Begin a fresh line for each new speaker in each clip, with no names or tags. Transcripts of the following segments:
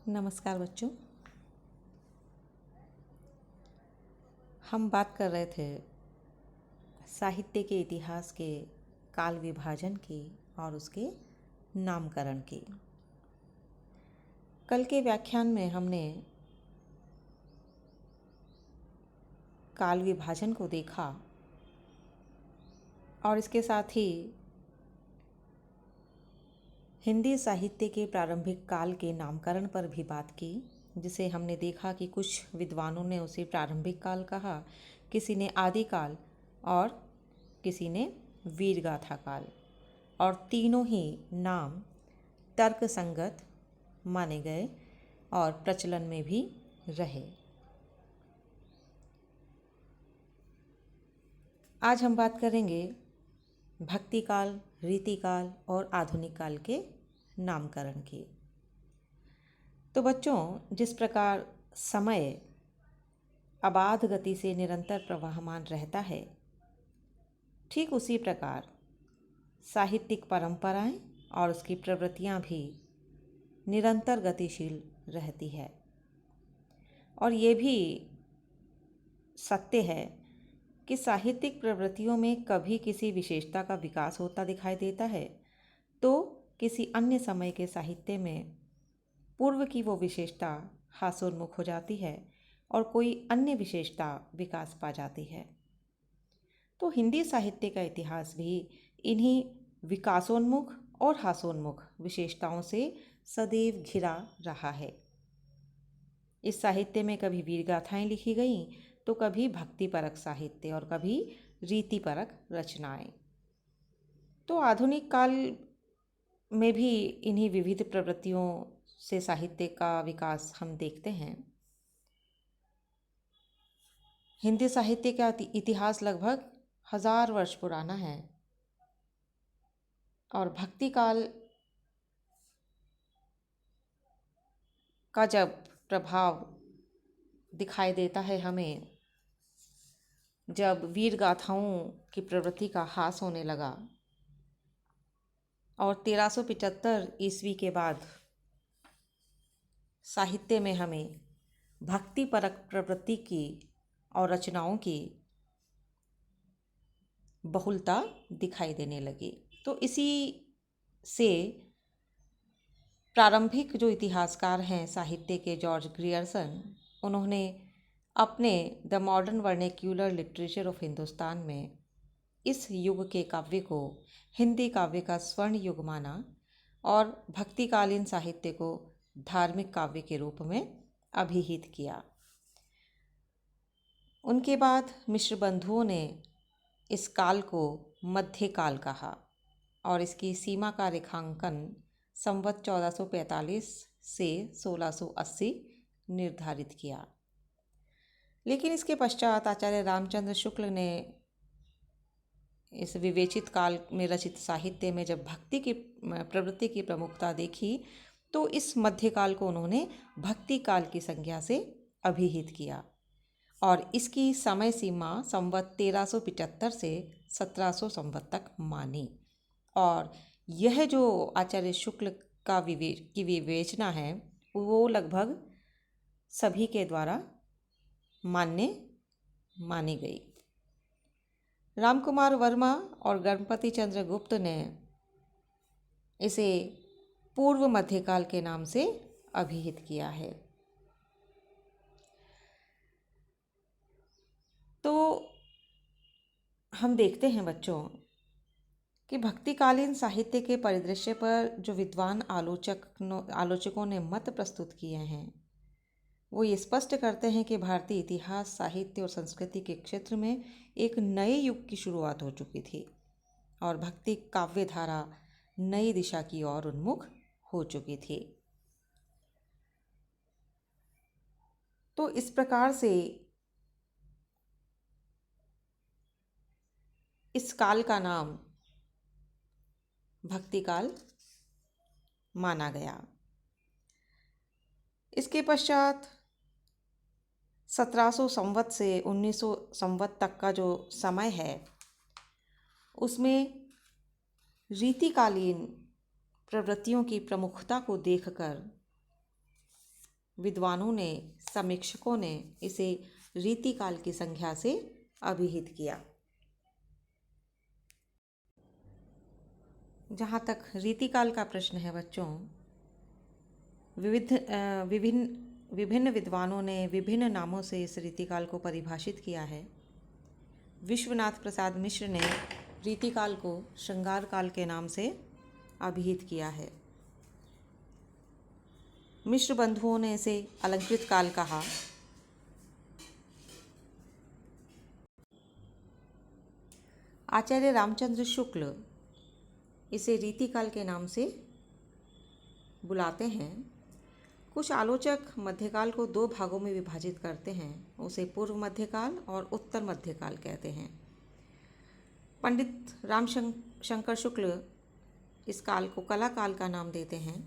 नमस्कार बच्चों। हम बात कर रहे थे साहित्य के इतिहास के काल विभाजन की और उसके नामकरण की। कल के व्याख्यान में हमने काल विभाजन को देखा और इसके साथ ही हिंदी साहित्य के प्रारंभिक काल के नामकरण पर भी बात की, जिसे हमने देखा कि कुछ विद्वानों ने उसे प्रारंभिक काल कहा, किसी ने आदिकाल और किसी ने वीरगाथा काल, और तीनों ही नाम तर्क संगत माने गए और प्रचलन में भी रहे। आज हम बात करेंगे भक्ति काल, रीति काल और आधुनिक काल के नामकरण की। तो बच्चों, जिस प्रकार समय अबाध गति से निरंतर प्रवाहमान रहता है, ठीक उसी प्रकार साहित्यिक परंपराएं और उसकी प्रवृत्तियां भी निरंतर गतिशील रहती है। और ये भी सत्य है कि साहित्यिक प्रवृत्तियों में कभी किसी विशेषता का विकास होता दिखाई देता है तो किसी अन्य समय के साहित्य में पूर्व की वो विशेषता हास्योन्मुख हो जाती है और कोई अन्य विशेषता विकास पा जाती है। तो हिंदी साहित्य का इतिहास भी इन्हीं विकासोन्मुख और हास्योन्मुख विशेषताओं से सदैव घिरा रहा है। इस साहित्य में कभी वीरगाथाएं लिखी गईं तो कभी भक्तिपरक साहित्य और कभी रीतिपरक रचनाएं। तो आधुनिक काल में भी इन्हीं विविध प्रवृत्तियों से साहित्य का विकास हम देखते हैं। हिंदी साहित्य का इतिहास लगभग 1000 वर्ष पुराना है और भक्ति काल का जब प्रभाव दिखाई देता है हमें, जब वीर गाथाओं की प्रवृत्ति का ह्रास होने लगा और 1375 ईस्वी के बाद साहित्य में हमें भक्तिपरक प्रवृत्ति की और रचनाओं की बहुलता दिखाई देने लगी। तो इसी से प्रारंभिक जो इतिहासकार हैं साहित्य के, जॉर्ज ग्रियर्सन, उन्होंने अपने the modern vernacular literature of Hindustan में इस युग के काव्य को हिंदी काव्य का स्वर्ण युग माना और भक्तिकालीन साहित्य को धार्मिक काव्य के रूप में अभिहित किया। उनके बाद मिश्र बंधुओं ने इस काल को मध्यकाल कहा और इसकी सीमा का रेखांकन संवत 1445 से 1680 निर्धारित किया। लेकिन इसके पश्चात आचार्य रामचंद्र शुक्ल ने इस विवेचित काल में रचित साहित्य में जब भक्ति की प्रवृत्ति की प्रमुखता देखी तो इस मध्यकाल को उन्होंने भक्ति काल की संज्ञा से अभिहित किया और इसकी समय सीमा संवत 1375 से 1700 संवत तक मानी। और यह जो आचार्य शुक्ल का विवेचना है वो लगभग सभी के द्वारा मान्य मानी गई। रामकुमार वर्मा और गणपति चंद्र गुप्त ने इसे पूर्व मध्यकाल के नाम से अभिहित किया है। तो हम देखते हैं बच्चों कि भक्तिकालीन साहित्य के परिदृश्य पर जो विद्वान आलोचकों ने मत प्रस्तुत किए हैं वो ये स्पष्ट करते हैं कि भारतीय इतिहास, साहित्य और संस्कृति के क्षेत्र में एक नए युग की शुरुआत हो चुकी थी और भक्ति काव्य धारा नई दिशा की ओर उन्मुख हो चुकी थी। तो इस प्रकार से इस काल का नाम भक्ति काल माना गया। इसके पश्चात 1700 संवत से 1900 संवत तक का जो समय है उसमें रीतिकालीन प्रवृत्तियों की प्रमुखता को देखकर विद्वानों ने, समीक्षकों ने इसे रीतिकाल की संज्ञा से अभिहित किया। जहाँ तक रीतिकाल का प्रश्न है बच्चों, विभिन्न विद्वानों ने विभिन्न नामों से इस रीतिकाल को परिभाषित किया है। विश्वनाथ प्रसाद मिश्र ने रीतिकाल को श्रृंगार काल के नाम से अभिहित किया है। मिश्र बंधुओं ने इसे अलंकृत काल कहा। आचार्य रामचंद्र शुक्ल इसे रीतिकाल के नाम से बुलाते हैं। कुछ आलोचक मध्यकाल को दो भागों में विभाजित करते हैं, उसे पूर्व मध्यकाल और उत्तर मध्यकाल कहते हैं। पंडित रामशंकर शुक्ल इस काल को कला काल का नाम देते हैं,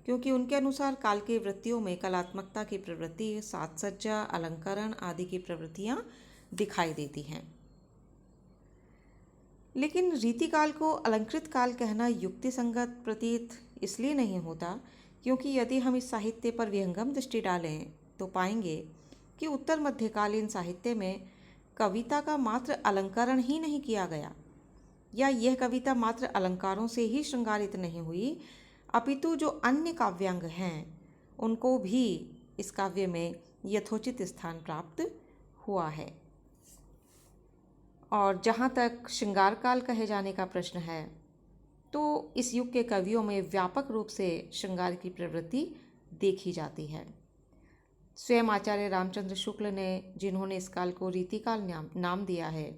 क्योंकि उनके अनुसार काल की वृत्तियों में कलात्मकता की प्रवृत्ति, साज सज्जा, अलंकरण आदि की प्रवृत्तियां दिखाई देती हैं। लेकिन रीतिकाल को अलंकृत काल कहना युक्ति संगत प्रतीत इसलिए नहीं होता, क्योंकि यदि हम इस साहित्य पर विहंगम दृष्टि डालें तो पाएंगे कि उत्तर मध्यकालीन साहित्य में कविता का मात्र अलंकरण ही नहीं किया गया, या यह कविता मात्र अलंकारों से ही श्रृंगारित नहीं हुई, अपितु जो अन्य काव्यांग हैं उनको भी इस काव्य में यथोचित स्थान प्राप्त हुआ है। और जहाँ तक श्रृंगार काल कहे जाने का प्रश्न है, तो इस युग के कवियों में व्यापक रूप से श्रृंगार की प्रवृत्ति देखी जाती है। स्वयं आचार्य रामचंद्र शुक्ल ने, जिन्होंने इस काल को रीतिकाल नाम दिया है,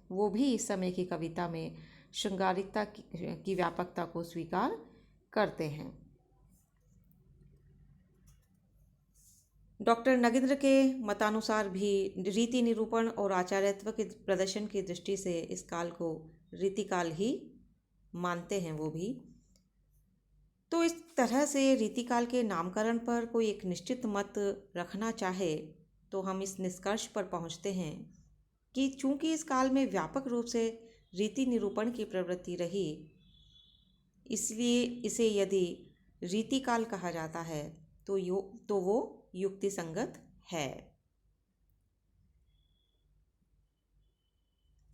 वो भी इस समय की कविता में श्रृंगारिकता की व्यापकता को स्वीकार करते हैं। डॉक्टर नगेंद्र के मतानुसार भी रीति निरूपण और आचार्यत्व के प्रदर्शन की दृष्टि से इस काल को रीतिकाल ही मानते हैं वो भी। तो इस तरह से रीतिकाल के नामकरण पर कोई एक निश्चित मत रखना चाहे तो हम इस निष्कर्ष पर पहुंचते हैं कि चूंकि इस काल में व्यापक रूप से रीति निरूपण की प्रवृत्ति रही, इसलिए इसे यदि रीतिकाल कहा जाता है तो वो युक्ति संगत है।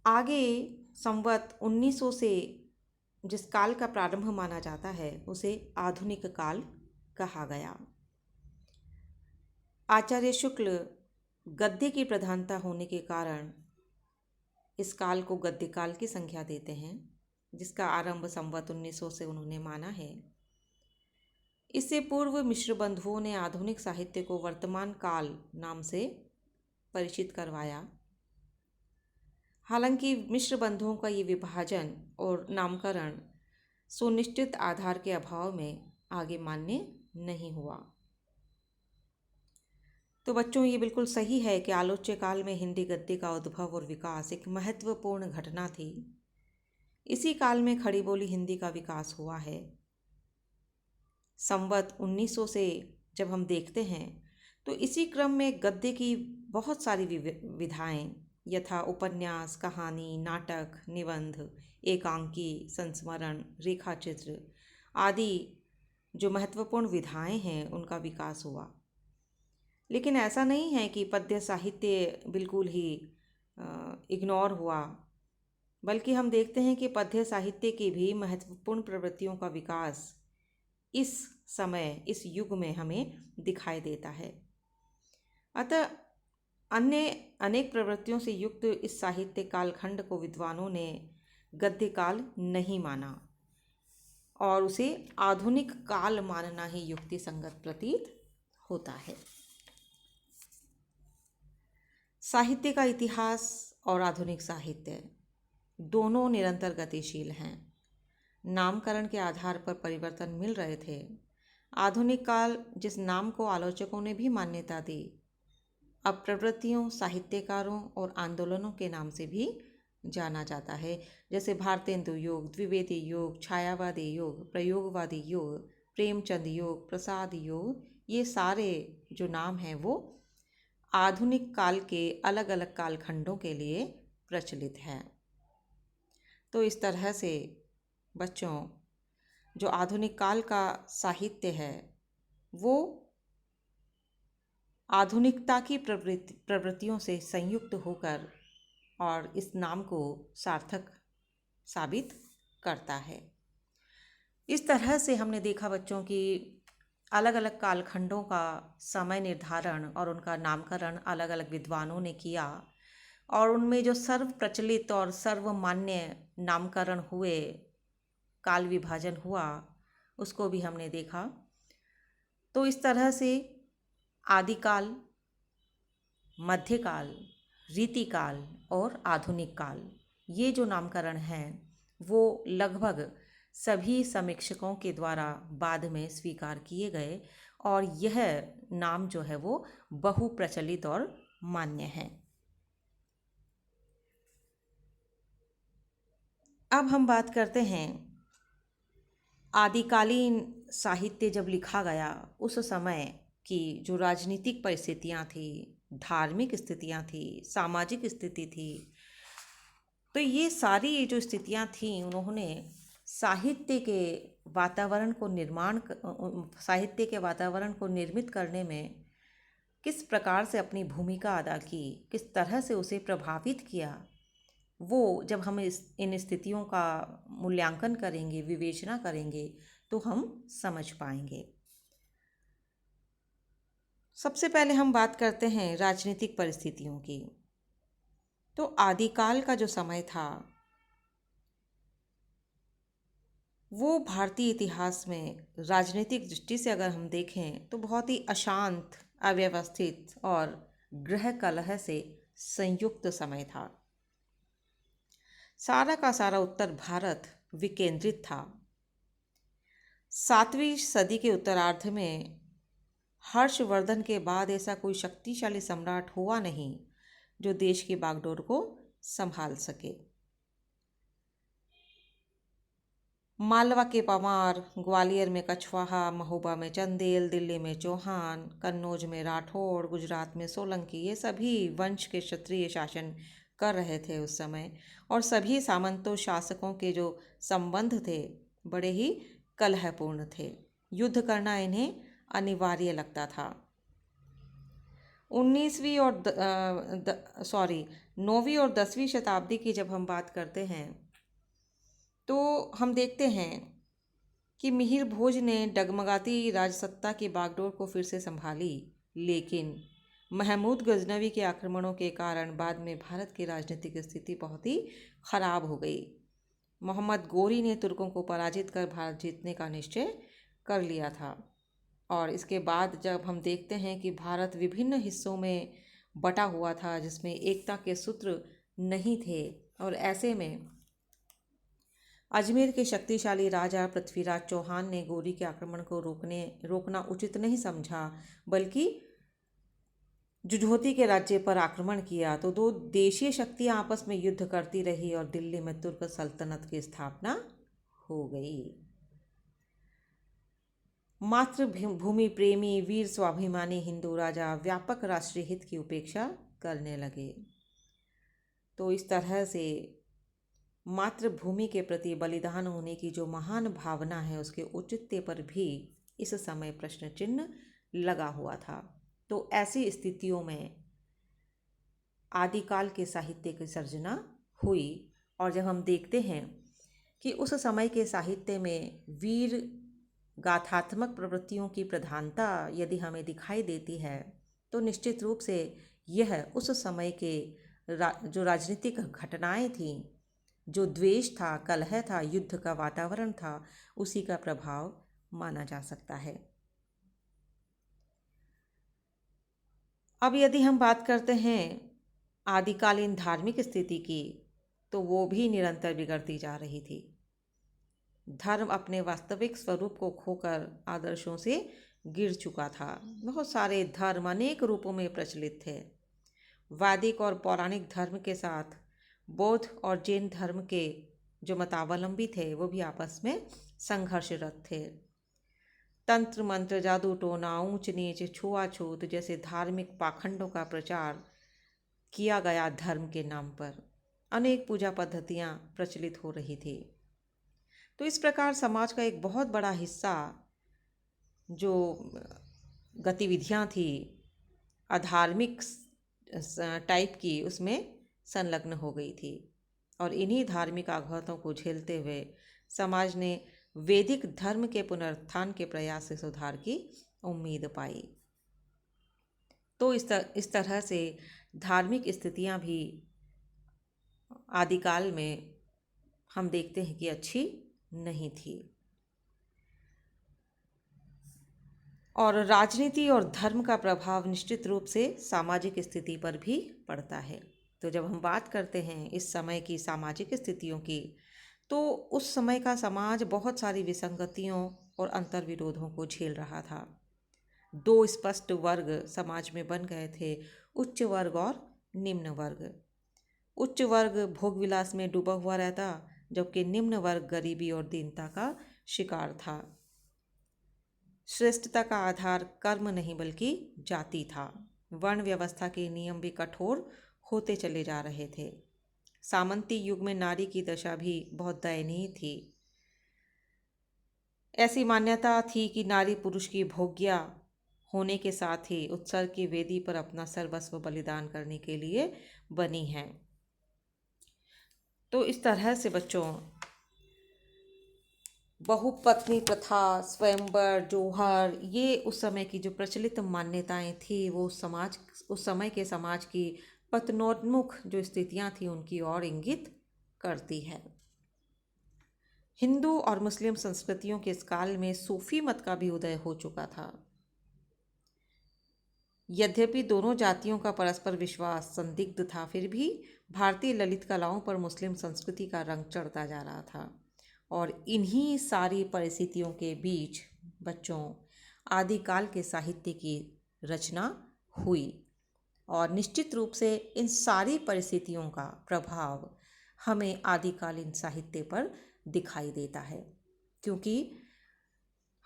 आगे संवत 1900 से जिस काल का प्रारंभ माना जाता है उसे आधुनिक काल कहा गया। आचार्य शुक्ल गद्य की प्रधानता होने के कारण इस काल को गद्य काल की संज्ञा देते हैं, जिसका आरंभ संवत 1900 से उन्होंने माना है। इससे पूर्व मिश्र बंधुओं ने आधुनिक साहित्य को वर्तमान काल नाम से परिचित करवाया। हालांकि मिश्र बंधुओं का ये विभाजन और नामकरण सुनिश्चित आधार के अभाव में आगे मान्य नहीं हुआ। तो बच्चों, ये बिल्कुल सही है कि आलोच्य काल में हिंदी गद्य का उद्भव और विकास एक महत्वपूर्ण घटना थी। इसी काल में खड़ी बोली हिंदी का विकास हुआ है। संवत 1900 से जब हम देखते हैं तो इसी क्रम में गद्य की बहुत सारी विधाएं यथा उपन्यास, कहानी, नाटक, निबंध, एकांकी, संस्मरण, रेखाचित्र आदि जो महत्वपूर्ण विधाएं हैं उनका विकास हुआ। लेकिन ऐसा नहीं है कि पद्य साहित्य बिल्कुल ही इग्नोर हुआ, बल्कि हम देखते हैं कि पद्य साहित्य की भी महत्वपूर्ण प्रवृत्तियों का विकास इस समय, इस युग में हमें दिखाई देता है। अतः अन्य अनेक प्रवृत्तियों से युक्त इस साहित्य कालखंड को विद्वानों ने गद्य काल नहीं माना और उसे आधुनिक काल मानना ही युक्ति संगत प्रतीत होता है। साहित्य का इतिहास और आधुनिक साहित्य दोनों निरंतर गतिशील हैं। नामकरण के आधार पर परिवर्तन मिल रहे थे। आधुनिक काल जिस नाम को आलोचकों ने भी मान्यता दी, अब प्रवृत्तियों, साहित्यकारों और आंदोलनों के नाम से भी जाना जाता है, जैसे भारतेंदु युग, द्विवेदी युग, छायावादी युग, प्रयोगवादी युग, प्रेमचंद युग, प्रसाद युग, ये सारे जो नाम हैं वो आधुनिक काल के अलग अलग कालखंडों के लिए प्रचलित हैं। तो इस तरह से बच्चों, जो आधुनिक काल का साहित्य है वो आधुनिकता की प्रवृत्तियों से संयुक्त होकर और इस नाम को सार्थक साबित करता है। इस तरह से हमने देखा बच्चों की अलग अलग कालखंडों का समय निर्धारण और उनका नामकरण अलग अलग विद्वानों ने किया, और उनमें जो सर्व प्रचलित और सर्वमान्य नामकरण हुए, काल विभाजन हुआ, उसको भी हमने देखा। तो इस तरह से आदिकाल, मध्यकाल, रीतिकाल और आधुनिक काल, ये जो नामकरण हैं वो लगभग सभी समीक्षकों के द्वारा बाद में स्वीकार किए गए, और यह नाम जो है वो बहुप्रचलित और मान्य है। अब हम बात करते हैं आदिकालीन साहित्य जब लिखा गया उस समय की जो राजनीतिक परिस्थितियाँ थी, धार्मिक स्थितियाँ थी, सामाजिक स्थिति थी, तो ये सारी जो स्थितियाँ थीं उन्होंने साहित्य के वातावरण को निर्मित करने में किस प्रकार से अपनी भूमिका अदा की, किस तरह से उसे प्रभावित किया, वो जब हम इन स्थितियों का मूल्यांकन करेंगे, विवेचना करेंगे, तो हम समझ पाएंगे। सबसे पहले हम बात करते हैं राजनीतिक परिस्थितियों की। तो आदिकाल का जो समय था वो भारतीय इतिहास में राजनीतिक दृष्टि से अगर हम देखें तो बहुत ही अशांत, अव्यवस्थित और गृह कलह से संयुक्त समय था। सारा का सारा उत्तर भारत विकेंद्रित था। 7वीं सदी के उत्तरार्ध में हर्षवर्धन के बाद ऐसा कोई शक्तिशाली सम्राट हुआ नहीं जो देश की बागडोर को संभाल सके। मालवा के पवार, ग्वालियर में कछवाहा, महोबा में चंदेल, दिल्ली में चौहान, कन्नौज में राठौड़, गुजरात में सोलंकी, ये सभी वंश के क्षत्रिय शासन कर रहे थे उस समय, और सभी सामंतों शासकों के जो संबंध थे बड़े ही कलहपूर्ण थे। युद्ध करना इन्हें अनिवार्य लगता था। 9वीं और 10वीं शताब्दी की जब हम बात करते हैं तो हम देखते हैं कि मिहिर भोज ने डगमगाती राजसत्ता की बागडोर को फिर से संभाली, लेकिन महमूद गजनवी के आक्रमणों के कारण बाद में भारत की राजनीतिक स्थिति बहुत ही खराब हो गई। मोहम्मद गोरी ने तुर्कों को पराजित कर भारत जीतने का निश्चय कर लिया था, और इसके बाद जब हम देखते हैं कि भारत विभिन्न हिस्सों में बटा हुआ था जिसमें एकता के सूत्र नहीं थे, और ऐसे में अजमेर के शक्तिशाली राजा पृथ्वीराज चौहान ने गोरी के आक्रमण को रोकना उचित नहीं समझा, बल्कि जुझोती के राज्य पर आक्रमण किया। तो दो देशीय शक्तियां आपस में युद्ध करती रही और दिल्ली में तुर्क सल्तनत की स्थापना हो गई। मातृभूमि प्रेमी वीर स्वाभिमानी हिंदू राजा व्यापक राष्ट्रीय हित की उपेक्षा करने लगे। तो इस तरह से मातृभूमि के प्रति बलिदान होने की जो महान भावना है उसके औचित्य पर भी इस समय प्रश्न चिन्ह लगा हुआ था। तो ऐसी स्थितियों में आदिकाल के साहित्य की सर्जना हुई, और जब हम देखते हैं कि उस समय के साहित्य में वीर गाथात्मक प्रवृत्तियों की प्रधानता यदि हमें दिखाई देती है तो निश्चित रूप से यह उस समय के जो राजनीतिक घटनाएं थीं, जो द्वेष था, कलह था, युद्ध का वातावरण था, उसी का प्रभाव माना जा सकता है। अब यदि हम बात करते हैं आदिकालीन धार्मिक स्थिति की, तो वो भी निरंतर बिगड़ती जा रही थी। धर्म अपने वास्तविक स्वरूप को खोकर आदर्शों से गिर चुका था। बहुत सारे धर्म अनेक रूपों में प्रचलित थे। वैदिक और पौराणिक धर्म के साथ बौद्ध और जैन धर्म के जो मतावलंबी थे वो भी आपस में संघर्षरत थे। तंत्र मंत्र, जादू टोना, ऊंच नीच, छुआछूत जैसे धार्मिक पाखंडों का प्रचार किया गया। धर्म के नाम पर अनेक पूजा पद्धतियां प्रचलित हो रही थी। तो इस प्रकार समाज का एक बहुत बड़ा हिस्सा जो गतिविधियां थी अधार्मिक टाइप की उसमें संलग्न हो गई थी। और इन्हीं धार्मिक आघातों को झेलते हुए समाज ने वैदिक धर्म के पुनरुत्थान के प्रयास से सुधार की उम्मीद पाई। तो इस तरह से धार्मिक स्थितियां भी आदिकाल में हम देखते हैं कि अच्छी नहीं थी। और राजनीति और धर्म का प्रभाव निश्चित रूप से सामाजिक स्थिति पर भी पड़ता है। तो जब हम बात करते हैं इस समय की सामाजिक स्थितियों की, तो उस समय का समाज बहुत सारी विसंगतियों और अंतर्विरोधों को झेल रहा था। दो स्पष्ट वर्ग समाज में बन गए थे, उच्च वर्ग और निम्न वर्ग। उच्च वर्ग भोग विलास में डूबा हुआ रहता, जबकि निम्न वर्ग गरीबी और दीनता का शिकार था। श्रेष्ठता का आधार कर्म नहीं बल्कि जाति था। वर्ण व्यवस्था के नियम भी कठोर होते चले जा रहे थे। सामंती युग में नारी की दशा भी बहुत दयनीय थी। ऐसी मान्यता थी कि नारी पुरुष की भोग्या होने के साथ ही उत्सर्ग की वेदी पर अपना सर्वस्व बलिदान करने के लिए बनी है। तो इस तरह से बच्चों, बहुपत्नी प्रथा, स्वयंवर, जोहर, ये उस समय की जो प्रचलित मान्यताएं थी, वो उस समय के समाज की पतनोन्मुख जो स्थितियां थी उनकी ओर इंगित करती है। हिंदू और मुस्लिम संस्कृतियों के इस काल में सूफी मत का भी उदय हो चुका था। यद्यपि दोनों जातियों का परस्पर विश्वास संदिग्ध था, फिर भी भारतीय ललित कलाओं पर मुस्लिम संस्कृति का रंग चढ़ता जा रहा था। और इन्हीं सारी परिस्थितियों के बीच बच्चों आदिकाल के साहित्य की रचना हुई। और निश्चित रूप से इन सारी परिस्थितियों का प्रभाव हमें आदिकालीन साहित्य पर दिखाई देता है, क्योंकि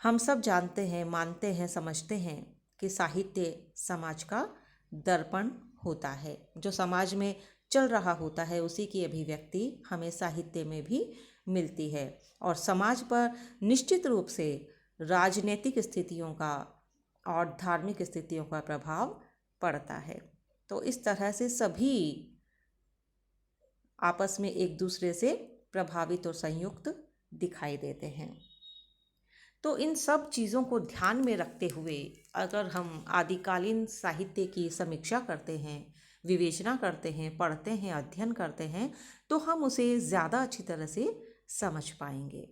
हम सब जानते हैं, मानते हैं, समझते हैं कि साहित्य समाज का दर्पण होता है। जो समाज में चल रहा होता है उसी की अभिव्यक्ति हमें साहित्य में भी मिलती है। और समाज पर निश्चित रूप से राजनीतिक स्थितियों का और धार्मिक स्थितियों का प्रभाव पड़ता है। तो इस तरह से सभी आपस में एक दूसरे से प्रभावित और संयुक्त दिखाई देते हैं। तो इन सब चीज़ों को ध्यान में रखते हुए अगर हम आदिकालीन साहित्य की समीक्षा करते हैं, विवेचना करते हैं, पढ़ते हैं, अध्ययन करते हैं, तो हम उसे ज़्यादा अच्छी तरह से समझ पाएंगे।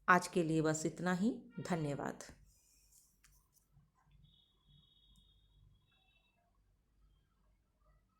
आज के लिए बस इतना ही। धन्यवाद।